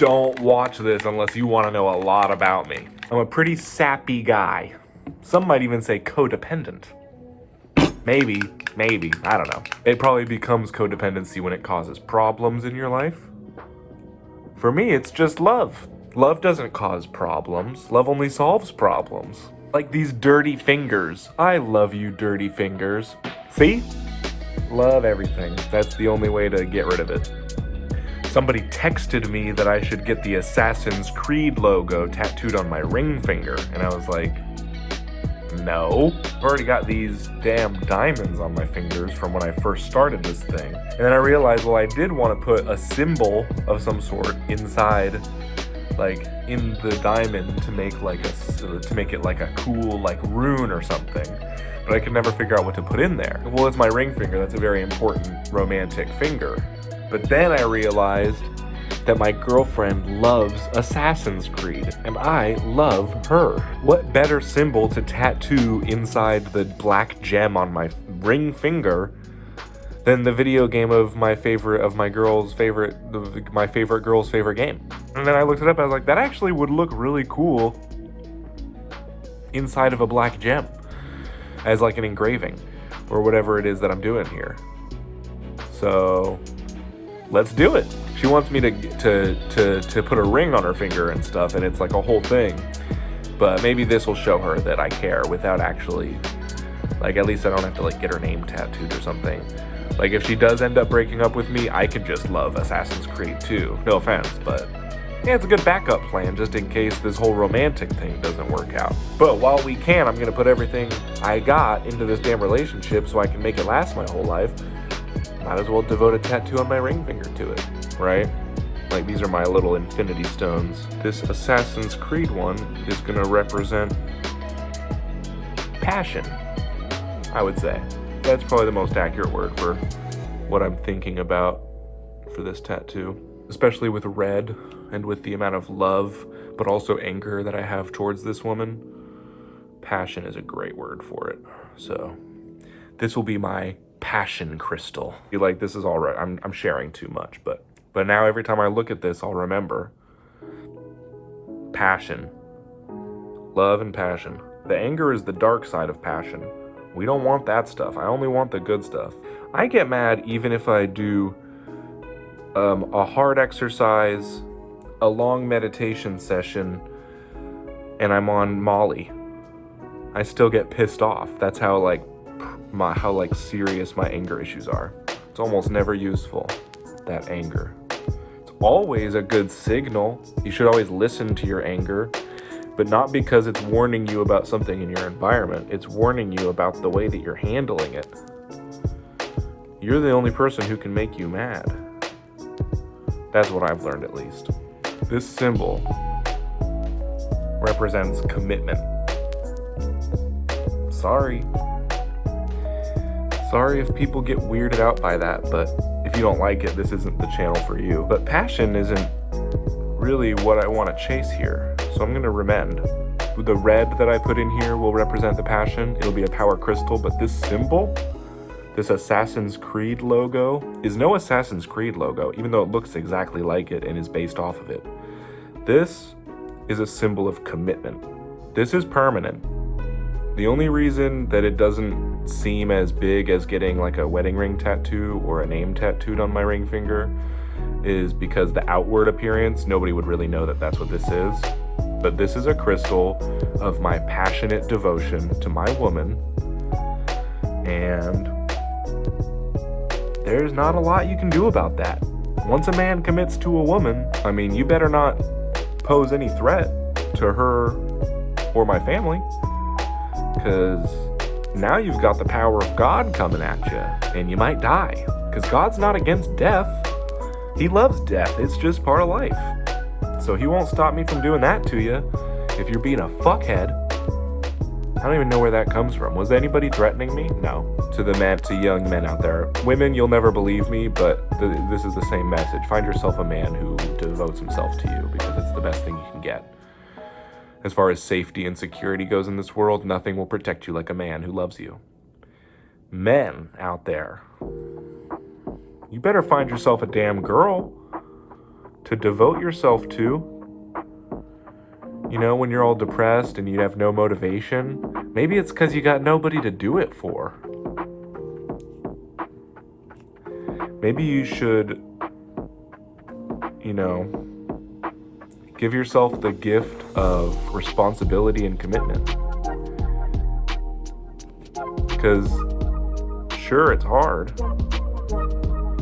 don't watch this unless you want to know a lot about me. I'm a pretty sappy guy. Some might even say codependent. Maybe, I don't know. It probably becomes codependency when it causes problems in your life. For me, it's just love. Love doesn't cause problems. Love only solves problems. Like these dirty fingers. I love you, dirty fingers. See? Love everything. That's the only way to get rid of it. Somebody texted me that I should get the Assassin's Creed logo tattooed on my ring finger. And I was like, no. I've already got these damn diamonds on my fingers from when I first started this thing. And then I realized, well, I did want to put a symbol of some sort inside, like in the diamond to make it like a cool like rune or something. But I could never figure out what to put in there. Well, it's my ring finger. That's a very important romantic finger. But then I realized that my girlfriend loves Assassin's Creed, and I love her. What better symbol to tattoo inside the black gem on my ring finger than the video game of my favorite girl's favorite game? And then I looked it up, and I was like, that actually would look really cool inside of a black gem as like an engraving or whatever it is that I'm doing here. So let's do it. She wants me to put a ring on her finger and stuff, and it's like a whole thing. But maybe this will show her that I care without actually, like, at least I don't have to like get her name tattooed or something. Like if she does end up breaking up with me, I could just love Assassin's Creed too. No offense, but yeah, it's a good backup plan just in case this whole romantic thing doesn't work out. But while we can, I'm gonna put everything I got into this damn relationship so I can make it last my whole life. Might as well devote a tattoo on my ring finger to it, right? Like these are my little infinity stones. This Assassin's Creed one is gonna represent passion, I would say. That's probably the most accurate word for what I'm thinking about for this tattoo. Especially with red and with the amount of love, but also anger that I have towards this woman. Passion is a great word for it. So this will be my passion crystal. Like, this is all right. I'm sharing too much, but now every time I look at this, I'll remember passion, love and passion. The anger is the dark side of passion. We don't want that stuff. I only want the good stuff. I get mad even if I do a hard exercise, a long meditation session, and I'm on Molly. I still get pissed off. That's how serious my anger issues are. It's almost never useful, that anger. It's always a good signal. You should always listen to your anger, but not because it's warning you about something in your environment. It's warning you about the way that you're handling it. You're the only person who can make you mad. That's what I've learned, at least. This symbol represents commitment. Sorry if people get weirded out by that, but if you don't like it, this isn't the channel for you. But passion isn't really what I want to chase here, so I'm going to remend. The red that I put in here will represent the passion. It'll be a power crystal, but this symbol, this Assassin's Creed logo, is no Assassin's Creed logo, even though it looks exactly like it and is based off of it. This is a symbol of commitment. This is permanent. The only reason that it doesn't seem as big as getting like a wedding ring tattoo or a name tattooed on my ring finger is because the outward appearance, nobody would really know that that's what this is. But this is a crystal of my passionate devotion to my woman, and there's not a lot you can do about that. Once a man commits to a woman, I mean, you better not pose any threat to her or my family, because now you've got the power of God coming at you, and you might die, because God's not against death. He loves death. It's just part of life. So he won't stop me from doing that to you if you're being a fuckhead. I don't even know where that comes from. Was anybody threatening me? No. To young men out there. Women, you'll never believe me, but this is the same message. Find yourself a man who devotes himself to you, because it's the best thing you can get. As far as safety and security goes in this world, nothing will protect you like a man who loves you. Men out there, you better find yourself a damn girl to devote yourself to. You know, when you're all depressed and you have no motivation, maybe it's because you got nobody to do it for. Maybe you should, give yourself the gift of responsibility and commitment. Because, sure, it's hard,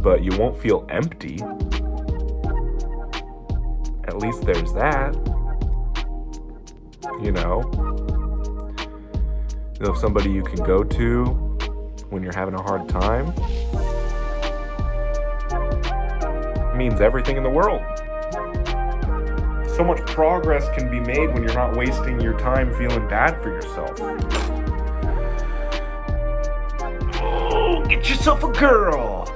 but you won't feel empty. At least there's that. You know, somebody you can go to when you're having a hard time means everything in the world. So much progress can be made when you're not wasting your time feeling bad for yourself. Oh, get yourself a girl!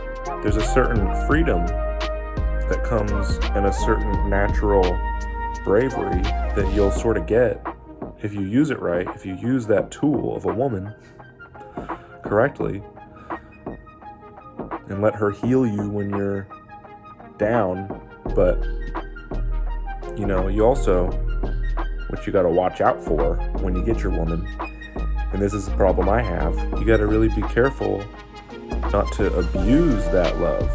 There's a certain freedom that comes in a certain natural bravery that you'll sort of get if you use it right, if you use that tool of a woman correctly and let her heal you when you're down. But you also, what you got to watch out for when you get your woman, and this is the problem I have, you got to really be careful not to abuse that love.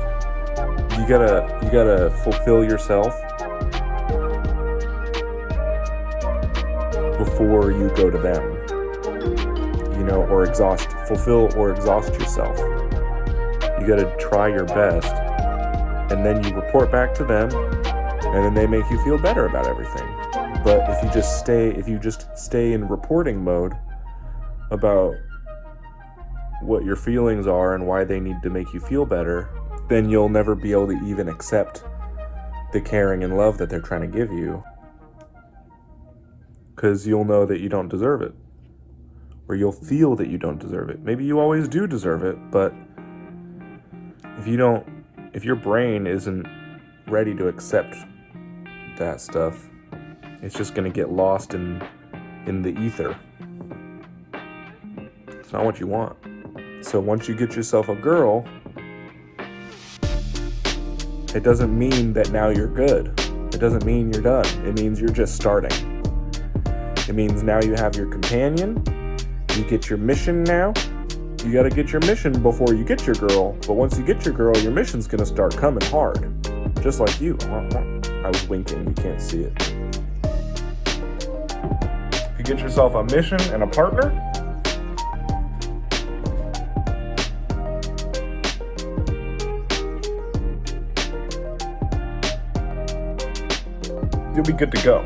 You gotta fulfill yourself before you go to them, or fulfill or exhaust yourself. You gotta try your best, and then you report back to them, and then they make you feel better about everything. But if you just stay in reporting mode about what your feelings are and why they need to make you feel better, then you'll never be able to even accept the caring and love that they're trying to give you. Because you'll know that you don't deserve it. Or you'll feel that you don't deserve it. Maybe you always do deserve it, but if your brain isn't ready to accept that stuff, it's just going to get lost in the ether. It's not what you want. So once you get yourself a girl, it doesn't mean that now you're good. It doesn't mean you're done. It means you're just starting. It means now you have your companion. You get your mission now. You got to get your mission before you get your girl. But once you get your girl, your mission's going to start coming hard. Just like you. I was winking. You can't see it. If you get yourself a mission and a partner, you'll be good to go.